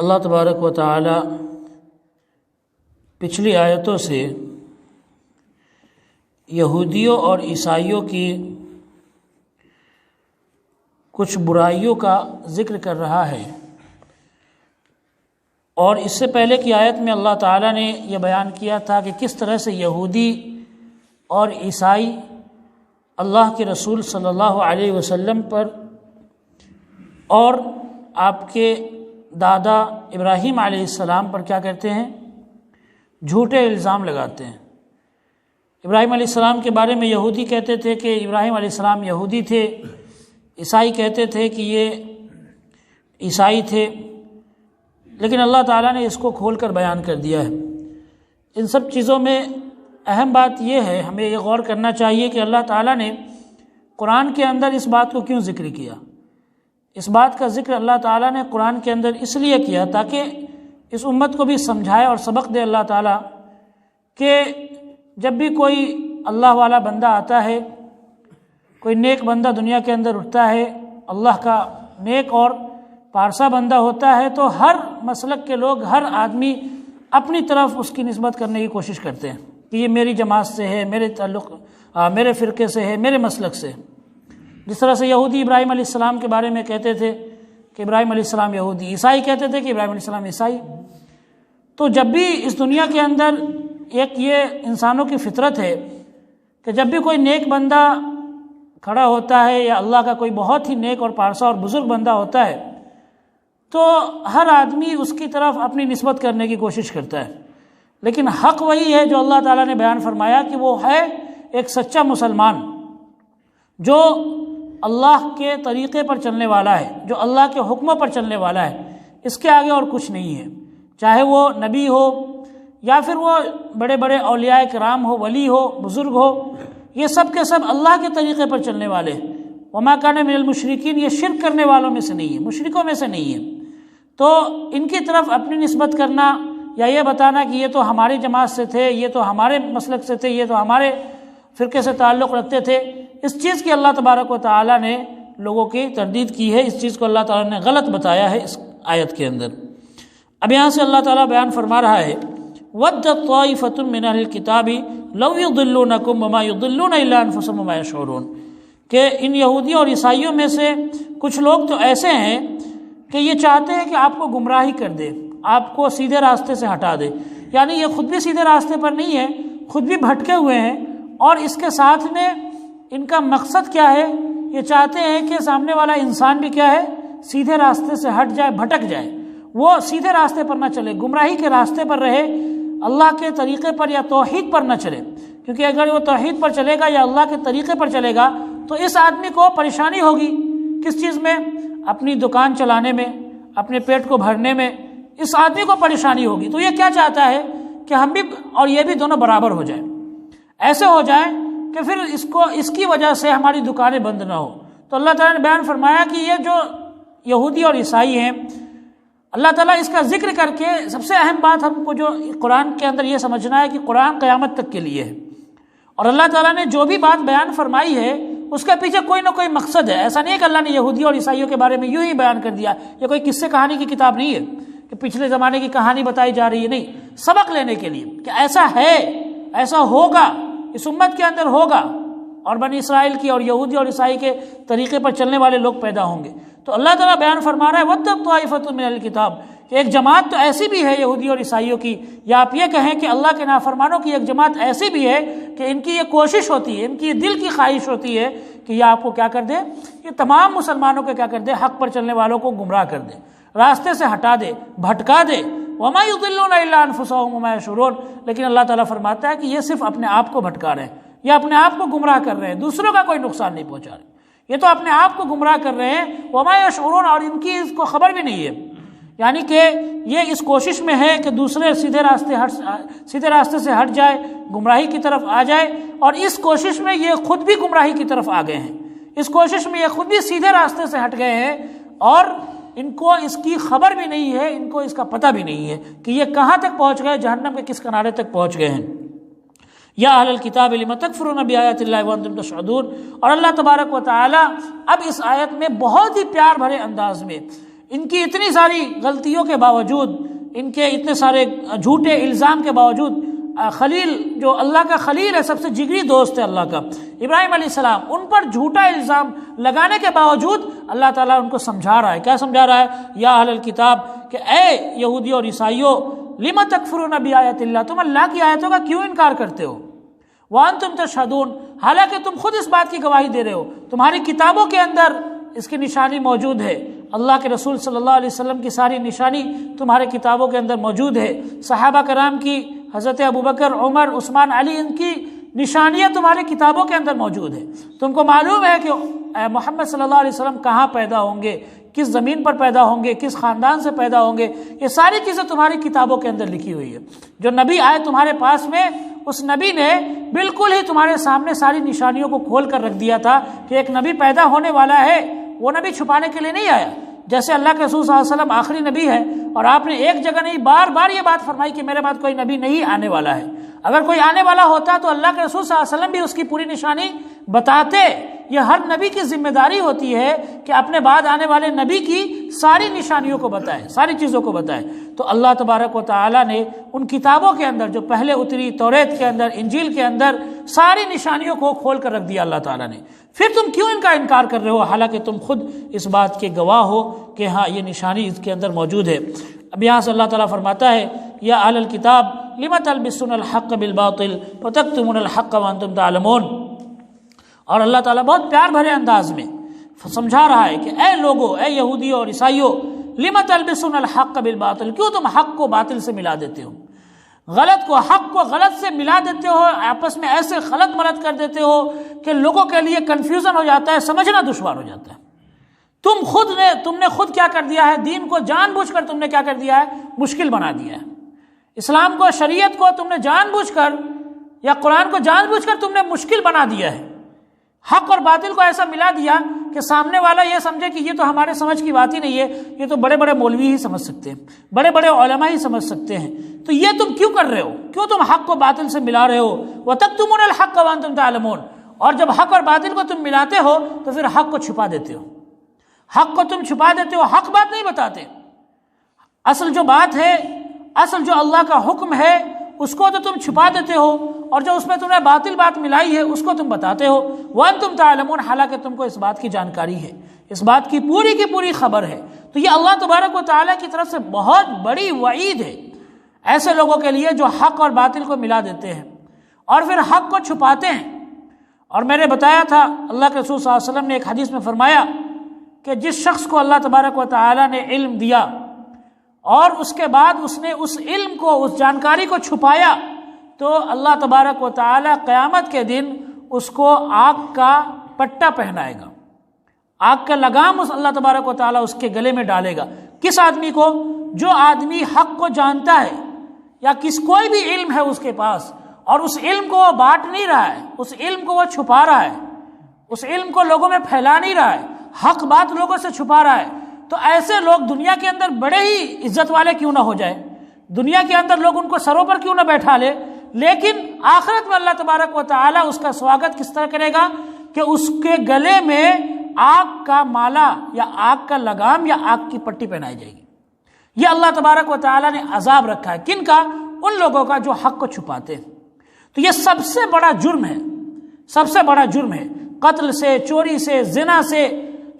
اللہ تبارک و تعالی پچھلی آیتوں سے یہودیوں اور عیسائیوں کی کچھ برائیوں کا ذکر کر رہا ہے، اور اس سے پہلے کی آیت میں اللہ تعالیٰ نے یہ بیان کیا تھا کہ کس طرح سے یہودی اور عیسائی اللہ کے رسول صلی اللہ علیہ وسلم پر اور آپ کے دادا ابراہیم علیہ السلام پر کیا کرتے ہیں، جھوٹے الزام لگاتے ہیں۔ ابراہیم علیہ السلام کے بارے میں یہودی کہتے تھے کہ ابراہیم علیہ السلام یہودی تھے، عیسائی کہتے تھے کہ یہ عیسائی تھے، لیکن اللہ تعالیٰ نے اس کو کھول کر بیان کر دیا ہے۔ ان سب چیزوں میں اہم بات یہ ہے، ہمیں یہ غور کرنا چاہیے کہ اللہ تعالیٰ نے قرآن کے اندر اس بات کو کیوں ذکر کیا۔ اس بات کا ذکر اللہ تعالیٰ نے قرآن کے اندر اس لیے کیا تاکہ اس امت کو بھی سمجھائے اور سبق دے اللہ تعالیٰ کہ جب بھی کوئی اللہ والا بندہ آتا ہے، کوئی نیک بندہ دنیا کے اندر اٹھتا ہے، اللہ کا نیک اور پارسا بندہ ہوتا ہے، تو ہر مسلک کے لوگ، ہر آدمی اپنی طرف اس کی نسبت کرنے کی کوشش کرتے ہیں کہ یہ میری جماعت سے ہے، میرے تعلق میرے فرقے سے ہے، میرے مسلک سے۔ جس طرح سے یہودی ابراہیم علیہ السلام کے بارے میں کہتے تھے کہ ابراہیم علیہ السلام یہودی، عیسائی کہتے تھے کہ ابراہیم علیہ السلام عیسائی۔ تو جب بھی اس دنیا کے اندر ایک یہ انسانوں کی فطرت ہے کہ جب بھی کوئی نیک بندہ کھڑا ہوتا ہے یا اللہ کا کوئی بہت ہی نیک اور پارسا اور بزرگ بندہ ہوتا ہے، تو ہر آدمی اس کی طرف اپنی نسبت کرنے کی کوشش کرتا ہے، لیکن حق وہی ہے جو اللہ تعالیٰ نے بیان فرمایا کہ وہ ہے ایک سچا مسلمان جو اللہ کے طریقے پر چلنے والا ہے، جو اللہ کے حکموں پر چلنے والا ہے، اس کے آگے اور کچھ نہیں ہے، چاہے وہ نبی ہو یا پھر وہ بڑے بڑے اولیاء کرام ہو، ولی ہو، بزرگ ہو، یہ سب کے سب اللہ کے طریقے پر چلنے والے ہیں۔ وما کان من المشرکین، یہ شرک کرنے والوں میں سے نہیں ہے، مشرکوں میں سے نہیں ہے۔ تو ان کی طرف اپنی نسبت کرنا یا یہ بتانا کہ یہ تو ہماری جماعت سے تھے، یہ تو ہمارے مسلک سے تھے، یہ تو ہمارے فرقے سے تعلق رکھتے تھے، اس چیز کی اللہ تبارک و تعالیٰ نے لوگوں کی تردید کی ہے، اس چیز کو اللہ تعالیٰ نے غلط بتایا ہے اس آیت کے اندر۔ اب یہاں سے اللہ تعالیٰ بیان فرما رہا ہے وَدَّتْ طَائِفَةٌ مِّنَ أَهْلِ الْكِتَابِ لَوْ يُضِلُّونَكُمْ وَمَا يُضِلُّونَ إِلَّا أَنفُسَهُمْ وَمَا يَشْعُرُونَ کہ ان یہودیوں اور عیسائیوں میں سے کچھ لوگ تو ایسے ہیں کہ یہ چاہتے ہیں کہ آپ کو گمراہی کر دے، آپ کو سیدھے راستے سے ہٹا دے، یعنی یہ خود بھی سیدھے راستے پر نہیں ہے، خود بھی بھٹکے ہوئے ہیں، اور اس کے ساتھ میں ان کا مقصد کیا ہے، یہ چاہتے ہیں کہ سامنے والا انسان بھی کیا ہے، سیدھے راستے سے ہٹ جائے، بھٹک جائے، وہ سیدھے راستے پر نہ چلے، گمراہی کے راستے پر رہے، اللہ کے طریقے پر یا توحید پر نہ چلے، کیونکہ اگر وہ توحید پر چلے گا یا اللہ کے طریقے پر چلے گا تو اس آدمی کو پریشانی ہوگی، کس چیز میں، اپنی دکان چلانے میں، اپنے پیٹ کو بھرنے میں، اس آدمی کو پریشانی ہوگی۔ تو یہ کیا چاہتا ہے کہ ہم بھی اور یہ بھی دونوں برابر ہو جائیں، ایسے ہو جائیں کہ پھر اس کی وجہ سے ہماری دکانیں بند نہ ہو۔ تو اللہ تعالیٰ نے بیان فرمایا کہ یہ جو یہودی اور عیسائی ہیں، اللہ تعالیٰ اس کا ذکر کر کے سب سے اہم بات ہم کو جو قرآن کے اندر یہ سمجھنا ہے کہ قرآن قیامت تک کے لیے ہے، اور اللہ تعالیٰ نے جو بھی بات بیان فرمائی ہے اس کے پیچھے کوئی نہ کوئی مقصد ہے۔ ایسا نہیں ہے کہ اللہ نے یہودی اور عیسائیوں کے بارے میں یوں ہی بیان کر دیا، یہ کوئی قصے کہانی کی کتاب نہیں ہے کہ پچھلے زمانے کی کہانی بتائی جا رہی ہے، نہیں، سبق لینے کے لیے کہ ایسا ہے، ایسا ہوگا، اس امت کے اندر ہوگا، اور بنی اسرائیل کی اور یہودی اور عیسائی کے طریقے پر چلنے والے لوگ پیدا ہوں گے۔ تو اللہ تعالیٰ بیان فرما رہا ہے وَدَّتْ طَائِفَةٌ مِّنَ الْكِتَابِ کہ ایک جماعت تو ایسی بھی ہے یہودی اور عیسائیوں کی، یا آپ یہ کہیں کہ اللہ کے نافرمانوں کی ایک جماعت ایسی بھی ہے کہ ان کی یہ کوشش ہوتی ہے، ان کی یہ دل کی خواہش ہوتی ہے کہ یہ آپ کو کیا کر دے، یہ تمام مسلمانوں کو کیا کر دے، حق پر چلنے والوں کو گمراہ کر دے، راستے سے ہٹا دے، بھٹکا دے۔ وَمَا يُضِلُّونَ إِلَّا أَنفُسَهُمْ وَمَا يَشْعُرُونَ لیکن اللہ تعالیٰ فرماتا ہے کہ یہ صرف اپنے آپ کو بھٹکا رہے ہیں، یہ اپنے آپ کو گمراہ کر رہے ہیں، دوسروں کا کوئی نقصان نہیں پہنچا رہے، یہ تو اپنے آپ کو گمراہ کر رہے ہیں۔ وَمَا يَشْعُرُونَ اور ان کی اس کو خبر بھی نہیں ہے، یعنی کہ یہ اس کوشش میں ہے کہ دوسرے سیدھے راستے سے ہٹ جائے، گمراہی کی طرف آ جائے، اور اس کوشش میں یہ خود بھی گمراہی کی طرف آ گئے ہیں، اس کوشش میں یہ خود بھی سیدھے راستے سے ہٹ گئے ہیں، اور ان کو اس کی خبر بھی نہیں ہے، ان کو اس کا پتہ بھی نہیں ہے کہ یہ کہاں تک پہنچ گئے، جہنم کے کس کنارے تک پہنچ گئے ہیں۔ یا اہل الکتاب لم تکفرون بآیات اللہ وانتم تشہدون، اور اللہ تبارک و تعالی اب اس آیت میں بہت ہی پیار بھرے انداز میں ان کی اتنی ساری غلطیوں کے باوجود، ان کے اتنے سارے جھوٹے الزام کے باوجود، خلیل جو اللہ کا خلیل ہے، سب سے جگری دوست ہے اللہ کا، ابراہیم علیہ السلام، ان پر جھوٹا الزام لگانے کے باوجود اللہ تعالیٰ ان کو سمجھا رہا ہے۔ کیا سمجھا رہا ہے؟ یا اہل الکتاب، کہ اے یہودیوں اور عیسائیوں، لم تکفرون بآیات اللہ، تم اللہ کی آیتوں کا کیوں انکار کرتے ہو؟ وانتم تشہدون، حالانکہ تم خود اس بات کی گواہی دے رہے ہو، تمہاری کتابوں کے اندر اس کی نشانی موجود ہے، اللہ کے رسول صلی اللہ علیہ وسلم کی ساری نشانی تمہارے کتابوں کے اندر موجود ہے، صحابہ کرام کی، حضرت ابوبکر، عمر، عثمان، علی، ان کی نشانیاں تمہاری کتابوں کے اندر موجود ہے۔ تم کو معلوم ہے کہ محمد صلی اللہ علیہ وسلم کہاں پیدا ہوں گے، کس زمین پر پیدا ہوں گے، کس خاندان سے پیدا ہوں گے، یہ ساری چیزیں تمہاری کتابوں کے اندر لکھی ہوئی ہے۔ جو نبی آئے تمہارے پاس میں، اس نبی نے بالکل ہی تمہارے سامنے ساری نشانیوں کو کھول کر رکھ دیا تھا کہ ایک نبی پیدا ہونے والا ہے۔ وہ نبی چھپانے کے لیے نہیں آیا، جیسے اللہ کے رسول صلی اللہ علیہ وسلم آخری نبی ہے، اور آپ نے ایک جگہ نہیں، بار بار یہ بات فرمائی کہ میرے بعد کوئی نبی نہیں آنے والا ہے۔ اگر کوئی آنے والا ہوتا تو اللہ کے رسول صلی اللہ علیہ وسلم بھی اس کی پوری نشانی بتاتے۔ یہ ہر نبی کی ذمہ داری ہوتی ہے کہ اپنے بعد آنے والے نبی کی ساری نشانیوں کو بتائے، ساری چیزوں کو بتائے۔ تو اللہ تبارک و تعالیٰ نے ان کتابوں کے اندر جو پہلے اتری، توریت کے اندر، انجیل کے اندر، ساری نشانیوں کو کھول کر رکھ دیا اللہ تعالیٰ نے۔ پھر تم کیوں ان کا انکار کر رہے ہو، حالانکہ تم خود اس بات کے گواہ ہو کہ ہاں یہ نشانی اس کے اندر موجود ہے۔ اب یہاں سے اللہ تعالیٰ فرماتا ہے، یا اہل الکتاب لم تلبسون الحق بالباطل وتکتمون الحق وانتم تعلمون۔ اور اللہ تعالیٰ بہت پیار بھرے انداز میں سمجھا رہا ہے کہ اے لوگو، اے یہودیوں اور عیسائیوں، لم تلبسون الحق بالباطل، کیوں تم حق کو باطل سے ملا دیتے ہو، غلط کو حق کو غلط سے ملا دیتے ہو، آپس میں ایسے غلط ملت کر دیتے ہو کہ لوگوں کے لیے کنفیوژن ہو جاتا ہے، سمجھنا دشوار ہو جاتا ہے۔ تم نے خود کیا کر دیا ہے، دین کو جان بوجھ کر تم نے کیا کر دیا ہے، مشکل بنا دیا ہے۔ اسلام کو، شریعت کو تم نے جان بوجھ کر، یا قرآن کو جان بوجھ کر تم نے مشکل بنا دیا ہے۔ حق اور باطل کو ایسا ملا دیا کہ سامنے والا یہ سمجھے کہ یہ تو ہمارے سمجھ کی بات ہی نہیں ہے، یہ تو بڑے بڑے مولوی ہی سمجھ سکتے ہیں، بڑے بڑے علماء ہی سمجھ سکتے ہیں۔ تو یہ تم کیوں کر رہے ہو، کیوں تم حق کو باطل سے ملا رہے ہو؟ وَتَكْتُمُونَ الْحَقَّ وَأَنْتُمْ تَعْلَمُونَ، اور جب حق اور باطل کو تم ملاتے ہو تو پھر حق کو چھپا دیتے ہو، حق کو تم چھپا دیتے ہو، حق بات نہیں بتاتے۔ اصل جو بات ہے، اصل جو اللہ کا حکم ہے، اس کو تو تم چھپا دیتے ہو، اور جو اس میں تم نے باطل بات ملائی ہے اس کو تم بتاتے ہو۔ وَأَنْتُمْ تَعْلَمُونَ، حالانکہ تم کو اس بات کی جانکاری ہے، اس بات کی پوری خبر ہے۔ تو یہ اللہ تبارک و تعالیٰ کی طرف سے بہت بڑی وعید ہے ایسے لوگوں کے لیے جو حق اور باطل کو ملا دیتے ہیں اور پھر حق کو چھپاتے ہیں۔ اور میں نے بتایا تھا، اللہ کے رسول صلی اللہ علیہ وسلم نے ایک حدیث میں فرمایا کہ جس شخص کو اللہ تبارک و تعالیٰ نے علم دیا اور اس کے بعد اس نے اس علم کو، اس جانکاری کو چھپایا، تو اللہ تبارک و تعالیٰ قیامت کے دن اس کو آگ کا پٹا پہنائے گا، آگ کا لگام اللہ تبارک و تعالیٰ اس کے گلے میں ڈالے گا۔ کس آدمی کو؟ جو آدمی حق کو جانتا ہے، یا کوئی بھی علم ہے اس کے پاس، اور اس علم کو وہ بانٹ نہیں رہا ہے، اس علم کو وہ چھپا رہا ہے، اس علم کو لوگوں میں پھیلا نہیں رہا ہے، حق بات لوگوں سے چھپا رہا ہے۔ تو ایسے لوگ دنیا کے اندر بڑے ہی عزت والے کیوں نہ ہو جائے، دنیا کے اندر لوگ ان کو سروں پر کیوں نہ بیٹھا لے، لیکن آخرت میں اللہ تبارک و تعالیٰ اس کا سواگت کس طرح کرے گا کہ اس کے گلے میں آگ کا مالا یا آگ کا لگام یا آگ کی پٹی پہنائی جائے گی۔ یہ اللہ تبارک و تعالیٰ نے عذاب رکھا ہے، کن کا؟ ان لوگوں کا جو حق کو چھپاتے ہیں۔ تو یہ سب سے بڑا جرم ہے، سب سے بڑا جرم ہے، قتل سے، چوری سے، زنا سے،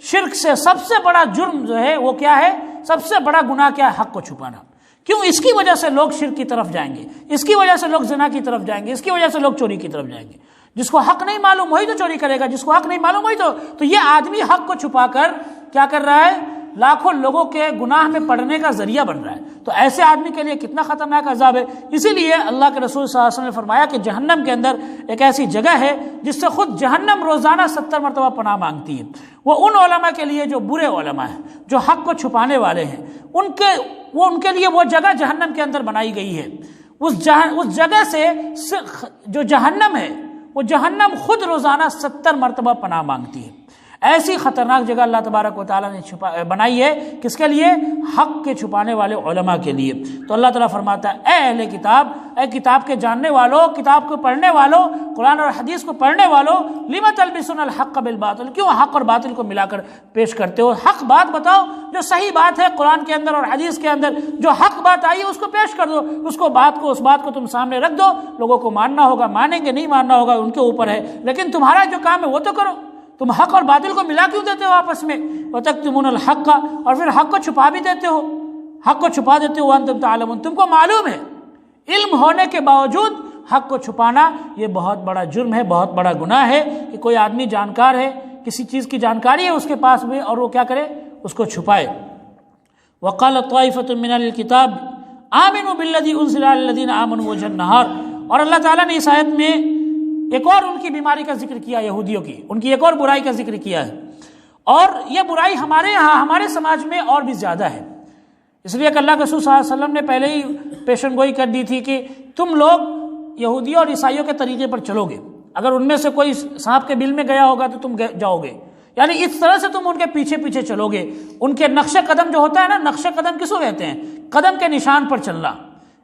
شرک سے سب سے بڑا جرم جو ہے وہ کیا ہے؟ سب سے بڑا گناہ کیا ہے؟ حق کو چھپانا۔ کیوں؟ اس کی وجہ سے لوگ شرک کی طرف جائیں گے، اس کی وجہ سے لوگ زنا کی طرف جائیں گے، اس کی وجہ سے لوگ چوری کی طرف جائیں گے۔ جس کو حق نہیں معلوم وہی تو چوری کرے گا، جس کو حق نہیں معلوم وہی تو یہ آدمی حق کو چھپا کر کیا کر رہا ہے؟ لاکھوں لوگوں کے گناہ میں پڑنے کا ذریعہ بن رہا ہے۔ تو ایسے آدمی کے لیے کتنا خطرناک عذاب ہے۔ اسی لیے اللہ کے رسول صلی اللہ علیہ وسلم نے فرمایا کہ جہنم کے اندر ایک ایسی جگہ ہے جس سے خود جہنم روزانہ 70 مرتبہ پناہ مانگتی ہے۔ وہ ان علماء کے لیے جو برے علماء ہیں، جو حق کو چھپانے والے ہیں، ان کے لیے وہ جگہ جہنم کے اندر بنائی گئی ہے۔ اس جگہ سے جو جہنم ہے، وہ جہنم خود روزانہ 70 مرتبہ پناہ مانگتی ہے۔ ایسی خطرناک جگہ اللہ تبارک و تعالیٰ نے بنائی ہے، کس کے لیے؟ حق کے چھپانے والے علماء کے لیے۔ تو اللہ تعالیٰ فرماتا ہے اے اہل کتاب، اے کتاب کے جاننے والوں، کتاب کو پڑھنے والوں، قرآن اور حدیث کو پڑھنے والوں، لِمَ تَلْبِسُونَ الْحَقَّ بِالْبَاطِلِ، کیوں حق اور باطل کو ملا کر پیش کرتے ہو؟ حق بات بتاؤ، جو صحیح بات ہے قرآن کے اندر اور حدیث کے اندر، جو حق بات آئی ہے اس کو پیش کر دو، اس بات کو تم سامنے رکھ دو۔ لوگوں کو ماننا ہوگا، مانیں گے، نہیں ماننا ہوگا ان کے اوپر ہے، لیکن تمہارا جو کام ہے وہ تو کرو۔ تم حق اور باطل کو ملا کیوں دیتے ہو آپس میں؟ وَتَكْتُمُونَ الْحَقَّ، اور پھر حق کو چھپا بھی دیتے ہو، حق کو چھپا دیتے ہو، وَأَنْتُمْ تَعْلَمُونَ، تم کو معلوم ہے۔ علم ہونے کے باوجود حق کو چھپانا یہ بہت بڑا جرم ہے، بہت بڑا گناہ ہے کہ کوئی آدمی جانکار ہے، کسی چیز کی جانکاری ہے اس کے پاس بھی، اور وہ کیا کرے؟ اس کو چھپائے۔ وَقَالَ طَائِفَةٌ مِّنَ الْكِتَابِ آمِنُوا بِالَّذِي أُنزِلَ عَلَى الَّذِينَ آمَنُوا وَجْهَ النَّهَارِ، اور اللہ تعالیٰ نے اس آیت میں ایک اور ان کی بیماری کا ذکر کیا، یہودیوں کی، ان کی ایک اور برائی کا ذکر کیا ہے، اور یہ برائی ہمارے ہاں، ہمارے سماج میں اور بھی زیادہ ہے۔ اس لیے کہ اللہ کے رسول صلی اللہ علیہ وسلم نے پہلے ہی پیشن گوئی کر دی تھی کہ تم لوگ یہودیوں اور عیسائیوں کے طریقے پر چلو گے، اگر ان میں سے کوئی سانپ کے بل میں گیا ہوگا تو تم جاؤ گے، یعنی اس طرح سے تم ان کے پیچھے پیچھے چلو گے۔ ان کے نقش قدم جو ہوتا ہے نا، نقش قدم کس کو کہتے ہیں؟ قدم کے نشان پر چلنا۔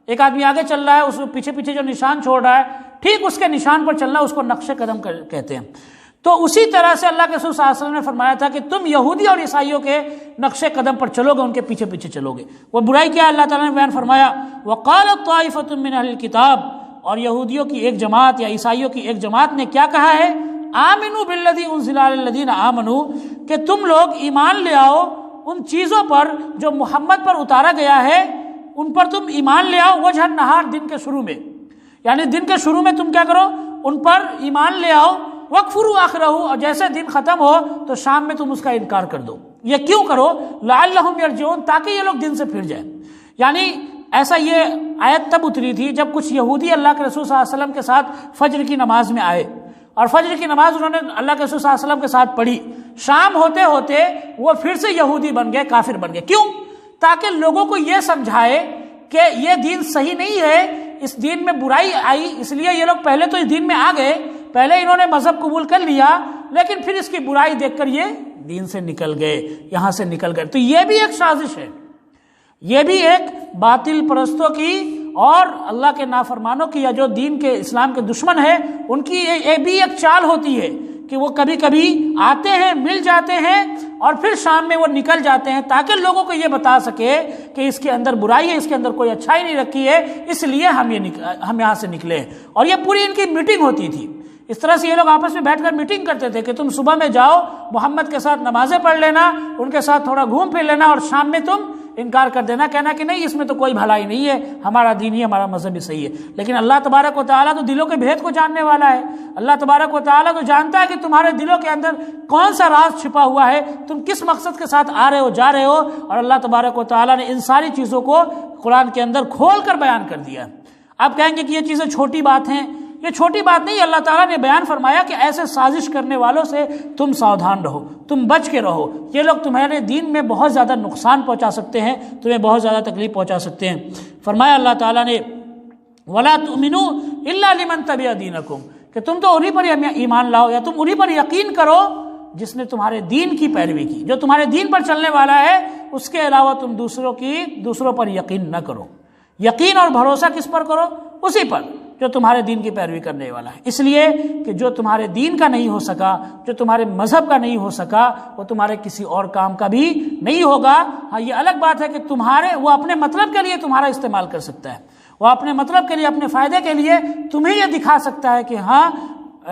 ایک آدمی آگے چل رہا ہے، اس پیچھے پیچھے جو نشان چھوڑ رہا ہے، ٹھیک اس کے نشان پر چلنا، اس کو نقش قدم کہتے ہیں۔ تو اسی طرح سے اللہ کے رسول صلی اللہ علیہ وسلم نے فرمایا تھا کہ تم یہودی اور عیسائیوں کے نقش قدم پر چلو گے، ان کے پیچھے پیچھے چلو گے۔ وہ برائی کیا ہے؟ اللہ تعالیٰ نے بیان فرمایا وَقَالَتْ طَائِفَةٌ مِّنْ أَهْلِ الْكِتَابِ، اور یہودیوں کی ایک جماعت یا عیسائیوں کی ایک جماعت نے کیا کہا ہے؟ آمنوا بالذی انزل علی الذین آمنوا، کہ تم لوگ ایمان لے آؤ ان چیزوں پر جو محمد پر اتارا گیا ہے، ان پر تم ایمان لے آؤ، وجہ النہار، دن کے شروع میں، یعنی دن کے شروع میں تم کیا کرو؟ ان پر ایمان لے آؤ، وَاکْفُرُوا آخِرَہُ، اور جیسے دن ختم ہو تو شام میں تم اس کا انکار کر دو۔ یہ کیوں کرو؟ لعلہم یرجعون، تاکہ یہ لوگ دن سے پھر جائیں۔ یعنی ایسا یہ آیت تب اتری تھی جب کچھ یہودی اللہ کے رسول صلی اللہ علیہ وسلم کے ساتھ فجر کی نماز میں آئے، اور فجر کی نماز انہوں نے اللہ کے رسول صلی اللہ علیہ وسلم کے ساتھ پڑھی، شام ہوتے ہوتے وہ پھر سے یہودی بن گئے، کافر بن گئے۔ کیوں؟ تاکہ لوگوں کو یہ سمجھائے کہ یہ دین صحیح نہیں ہے، اس دین میں برائی آئی، اس لیے یہ لوگ پہلے تو اس دین میں آ گئے، پہلے انہوں نے مذہب قبول کر لیا، لیکن پھر اس کی برائی دیکھ کر یہ دین سے نکل گئے، یہاں سے نکل گئے۔ تو یہ بھی ایک سازش ہے، یہ بھی ایک باطل پرستوں کی اور اللہ کے نافرمانوں کی، یا جو دین کے اسلام کے دشمن ہے، ان کی یہ بھی ایک چال ہوتی ہے کہ وہ کبھی کبھی آتے ہیں، مل جاتے ہیں، اور پھر شام میں وہ نکل جاتے ہیں، تاکہ لوگوں کو یہ بتا سکے کہ اس کے اندر برائی ہے، اس کے اندر کوئی اچھائی نہیں رکھی ہے، اس لیے ہم یہاں سے نکلے۔ اور یہ پوری ان کی میٹنگ ہوتی تھی، اس طرح سے یہ لوگ آپس میں بیٹھ کر میٹنگ کرتے تھے کہ تم صبح میں جاؤ، محمد کے ساتھ نمازیں پڑھ لینا، ان کے ساتھ تھوڑا گھوم پھر لینا، اور شام میں تم انکار کر دینا، کہنا کہ نہیں، اس میں تو کوئی بھلائی نہیں ہے، ہمارا دین ہی، ہمارا مذہب ہی صحیح ہے۔ لیکن اللہ تبارک و تعالیٰ تو دلوں کے بھید کو جاننے والا ہے، اللہ تبارک و تعالیٰ تو جانتا ہے کہ تمہارے دلوں کے اندر کون سا راز چھپا ہوا ہے، تم کس مقصد کے ساتھ آ رہے ہو، جا رہے ہو، اور اللہ تبارک و تعالیٰ نے ان ساری چیزوں کو قرآن کے اندر کھول کر بیان کر دیا ہے۔ آپ کہیں گے کہ یہ چیزیں چھوٹی بات ہیں، یہ چھوٹی بات نہیں، اللہ تعالیٰ نے بیان فرمایا کہ ایسے سازش کرنے والوں سے تم ساودھان رہو، تم بچ کے رہو، یہ لوگ تمہارے دین میں بہت زیادہ نقصان پہنچا سکتے ہیں، تمہیں بہت زیادہ تکلیف پہنچا سکتے ہیں۔ فرمایا اللہ تعالیٰ نے وَلَا تُؤْمِنُوا إِلَّا لِمَنْ تَبِعَ دِينَكُمْ، کہ تم تو انہی پر ایمان لاؤ، یا تم انہی پر یقین کرو جس نے تمہارے دین کی پیروی کی، جو تمہارے دین پر چلنے والا ہے، اس کے علاوہ تم دوسروں پر یقین نہ کرو۔ یقین اور بھروسہ کس پر کرو؟ اسی پر جو تمہارے دین کی پیروی کرنے والا ہے، اس لیے کہ جو تمہارے دین کا نہیں ہو سکا، جو تمہارے مذہب کا نہیں ہو سکا، وہ تمہارے کسی اور کام کا بھی نہیں ہوگا۔ ہاں، یہ الگ بات ہے کہ وہ اپنے مطلب کے لیے تمہارا استعمال کر سکتا ہے، وہ اپنے مطلب کے لیے، اپنے فائدے کے لیے تمہیں یہ دکھا سکتا ہے کہ ہاں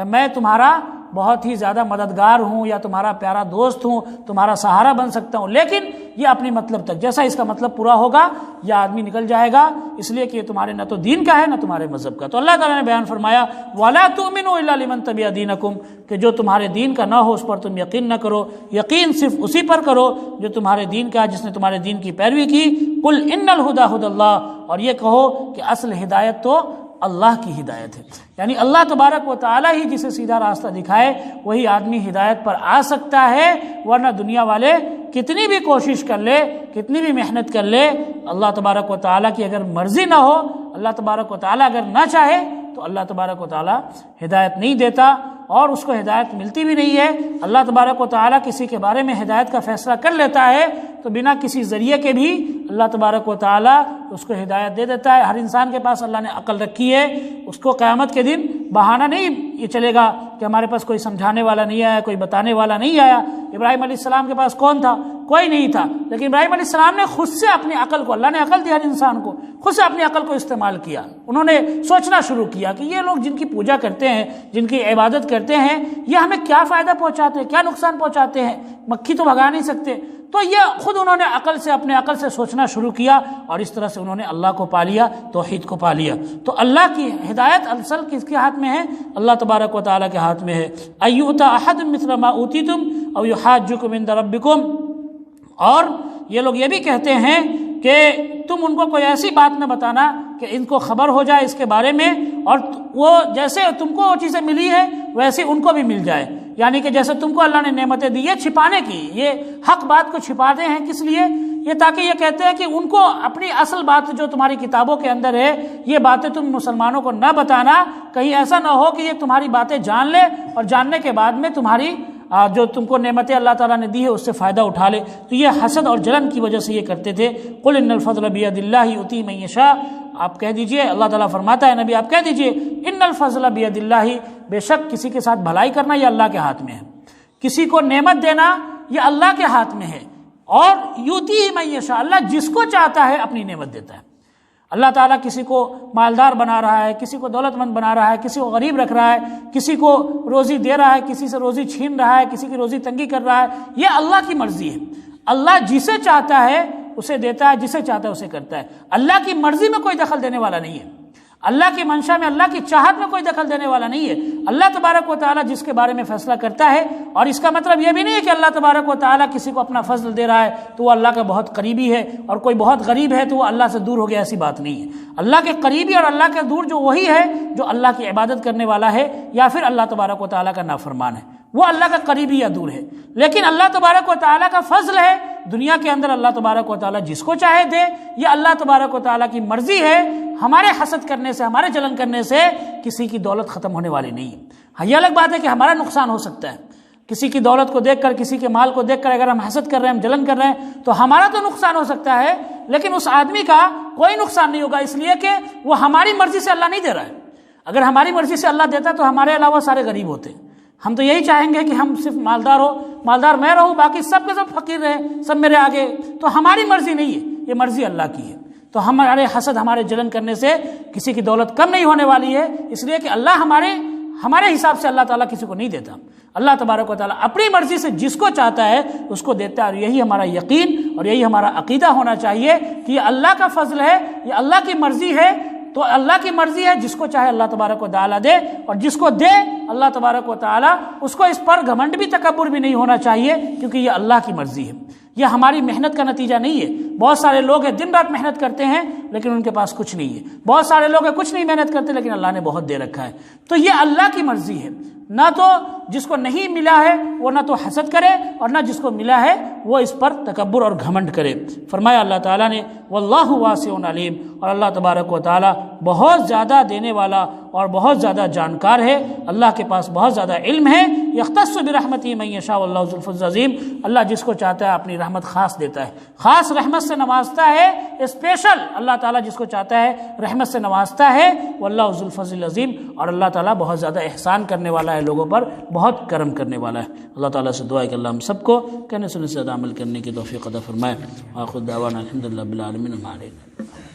میں تمہارا بہت ہی زیادہ مددگار ہوں، یا تمہارا پیارا دوست ہوں، تمہارا سہارا بن سکتا ہوں، لیکن یہ اپنی مطلب تک، جیسا اس کا مطلب پورا ہوگا یہ آدمی نکل جائے گا، اس لیے کہ یہ تمہارے نہ تو دین کا ہے نہ تمہارے مذہب کا۔ تو اللہ تعالیٰ نے بیان فرمایا وَلَا تُؤْمِنُوا إِلَّا لِمَنْ تَبِعَ دِينَكُمْ، کہ جو تمہارے دین کا نہ ہو اس پر تم یقین نہ کرو، یقین صرف اسی پر کرو جو تمہارے دین کا ہے، جس نے تمہارے دین کی پیروی کی۔ قُلْ إِنَّ الْهُدَى هُدَى اللَّهِ، اور یہ کہو کہ اصل ہدایت تو اللہ کی ہدایت ہے، یعنی اللہ تبارک و تعالیٰ ہی جسے سیدھا راستہ دکھائے وہی آدمی ہدایت پر آ سکتا ہے، ورنہ دنیا والے کتنی بھی کوشش کر لے، کتنی بھی محنت کر لے، اللہ تبارک و تعالیٰ کی اگر مرضی نہ ہو، اللہ تبارک و تعالیٰ اگر نہ چاہے تو اللہ تبارک و تعالیٰ ہدایت نہیں دیتا۔ اور اس کو ہدایت ملتی بھی نہیں ہے۔ اللہ تبارک و تعالیٰ کسی کے بارے میں ہدایت کا فیصلہ کر لیتا ہے تو بنا کسی ذریعے کے بھی اللہ تبارک و تعالیٰ اس کو ہدایت دے دیتا ہے۔ ہر انسان کے پاس اللہ نے عقل رکھی ہے، اس کو قیامت کے دن بہانہ نہیں یہ چلے گا کہ ہمارے پاس کوئی سمجھانے والا نہیں آیا، کوئی بتانے والا نہیں آیا۔ ابراہیم علیہ السلام کے پاس کون تھا؟ کوئی نہیں تھا، لیکن ابراہیم علیہ السلام نے خود سے اپنی عقل کو، اللہ نے عقل دی ہر انسان کو، خود سے اپنی عقل کو استعمال کیا۔ انہوں نے سوچنا شروع کیا کہ یہ لوگ جن کی پوجا کرتے ہیں، جن کی عبادت کرتے ہیں، یہ ہمیں کیا فائدہ پہنچاتے ہیں، کیا نقصان پہنچاتے ہیں، مکھی تو بھگا نہیں سکتے۔ تو یہ خود انہوں نے اپنے عقل سے سوچنا شروع کیا اور اس طرح سے انہوں نے اللہ کو پا لیا، توحید کو پا لیا۔ تو اللہ کی ہدایت اصل کس کے ہاتھ میں ہے؟ اللہ تبارک و تعالیٰ کے ہاتھ میں ہے۔ ایؤتی احد مثل ما اوتیتم او یحاجکم عند ربکم، اور یہ لوگ یہ بھی کہتے ہیں کہ تم ان کو کوئی ایسی بات نہ بتانا کہ ان کو خبر ہو جائے اس کے بارے میں، اور وہ جیسے تم کو وہ چیزیں ملی ہے ویسے ان کو بھی مل جائے، یعنی کہ جیسے تم کو اللہ نے نعمتیں دی ہے چھپانے کی، یہ حق بات کو چھپاتے ہیں کس لیے؟ یہ تاکہ یہ کہتے ہیں کہ ان کو اپنی اصل بات جو تمہاری کتابوں کے اندر ہے یہ باتیں تم مسلمانوں کو نہ بتانا، کہیں ایسا نہ ہو کہ یہ تمہاری باتیں جان لے اور جاننے کے بعد میں تمہاری جو تم کو نعمتیں اللہ تعالیٰ نے دی ہے اس سے فائدہ اٹھا لے۔ تو یہ حسد اور جلن کی وجہ سے یہ کرتے تھے۔ قل ان الفضل بید اللہ یؤتی من یشاء، آپ کہہ دیجئے، اللہ تعالیٰ فرماتا ہے نبی آپ کہہ دیجئے ان الفضل بید اللہ، بے شک کسی کے ساتھ بھلائی کرنا یہ اللہ کے ہاتھ میں ہے، کسی کو نعمت دینا یہ اللہ کے ہاتھ میں ہے، اور یؤتی من یشاء، اللہ جس کو چاہتا ہے اپنی نعمت دیتا ہے۔ اللہ تعالیٰ کسی کو مالدار بنا رہا ہے، کسی کو دولت مند بنا رہا ہے، کسی کو غریب رکھ رہا ہے، کسی کو روزی دے رہا ہے، کسی سے روزی چھین رہا ہے، کسی کی روزی تنگی کر رہا ہے، یہ اللہ کی مرضی ہے۔ اللہ جسے چاہتا ہے اسے دیتا ہے، جسے چاہتا ہے اسے کرتا ہے۔ اللہ کی مرضی میں کوئی دخل دینے والا نہیں ہے، اللہ کی منشا میں، اللہ کی چاہت میں کوئی دخل دینے والا نہیں ہے۔ اللہ تبارک و تعالیٰ جس کے بارے میں فیصلہ کرتا ہے، اور اس کا مطلب یہ بھی نہیں ہے کہ اللہ تبارک و تعالیٰ کسی کو اپنا فضل دے رہا ہے تو وہ اللہ کا بہت قریبی ہے، اور کوئی بہت غریب ہے تو وہ اللہ سے دور ہو گیا، ایسی بات نہیں ہے۔ اللہ کے قریبی اور اللہ کے دور جو وہی ہے جو اللہ کی عبادت کرنے والا ہے یا پھر اللہ تبارک و تعالیٰ کا نافرمان ہے، وہ اللہ کا قریبی یا دور ہے۔ لیکن اللہ تبارک و تعالیٰ کا فضل ہے، دنیا کے اندر اللہ تبارک و تعالیٰ جس کو چاہے دے، یہ اللہ تبارک و تعالیٰ کی مرضی ہے۔ ہمارے حسد کرنے سے، ہمارے جلن کرنے سے کسی کی دولت ختم ہونے والی نہیں ہے۔ ہاں یہ الگ بات ہے کہ ہمارا نقصان ہو سکتا ہے، کسی کی دولت کو دیکھ کر، کسی کے مال کو دیکھ کر اگر ہم حسد کر رہے ہیں، ہم جلن کر رہے ہیں تو ہمارا تو نقصان ہو سکتا ہے، لیکن اس آدمی کا کوئی نقصان نہیں ہوگا، اس لیے کہ وہ ہماری مرضی سے اللہ نہیں دے رہا ہے۔ اگر ہماری مرضی سے اللہ دیتا تو ہمارے علاوہ سارے غریب ہوتے۔ ہم تو یہی چاہیں گے کہ ہم صرف مالدار میں رہوں، باقی سب کے سب فقیر رہیں، سب میرے آگے، تو ہماری مرضی نہیں ہے، یہ مرضی اللہ کی ہے۔ تو ہمارے حسد، ہمارے جلن کرنے سے کسی کی دولت کم نہیں ہونے والی ہے، اس لیے کہ اللہ ہمارے حساب سے اللہ تعالیٰ کسی کو نہیں دیتا۔ اللہ تبارک و تعالیٰ اپنی مرضی سے جس کو چاہتا ہے اس کو دیتا ہے، اور یہی ہمارا یقین اور یہی ہمارا عقیدہ ہونا چاہیے کہ یہ اللہ کا فضل ہے، یہ اللہ کی مرضی ہے۔ تو اللہ کی مرضی ہے، جس کو چاہے اللہ تبارک و تعالیٰ دے، اور جس کو دے اللہ تبارک و تعالیٰ اس کو اس پر گھمنڈ بھی، تکبر بھی نہیں ہونا چاہیے، کیونکہ یہ اللہ کی مرضی ہے، یہ ہماری محنت کا نتیجہ نہیں ہے۔ بہت سارے لوگ ہیں دن رات محنت کرتے ہیں لیکن ان کے پاس کچھ نہیں ہے، بہت سارے لوگ ہیں کچھ نہیں محنت کرتے لیکن اللہ نے بہت دے رکھا ہے۔ تو یہ اللہ کی مرضی ہے، نہ تو جس کو نہیں ملا ہے وہ نہ تو حسد کرے، اور نہ جس کو ملا ہے وہ اس پر تکبر اور گھمنڈ کرے۔ فرمایا اللہ تعالیٰ نے واللہ واسع علیم، اور اللہ تبارک و تعالیٰ بہت زیادہ دینے والا اور بہت زیادہ جانکار ہے، اللہ کے پاس بہت زیادہ علم ہے۔ یختص برحمتہ من یشاء واللہ ذو الفضل العظیم، اللہ جس کو چاہتا ہے اپنی رحمت خاص دیتا ہے، خاص رحمت سے نوازتا ہے، اسپیشل اللہ تعالیٰ جس کو چاہتا ہے رحمت سے نوازتا ہے۔ واللہ ذو الفضل العظیم، اور اللہ تعالیٰ بہت زیادہ احسان کرنے والا ہے، لوگوں پر بہت کرم کرنے والا ہے۔ اللہ تعالیٰ سے دعا ہے کہ اللہ ہم سب کو کہنے سننے سے زیادہ عمل کرنے کی توفیق عطا فرمائے۔ آخر دعوانا الحمدللہ رب العالمین۔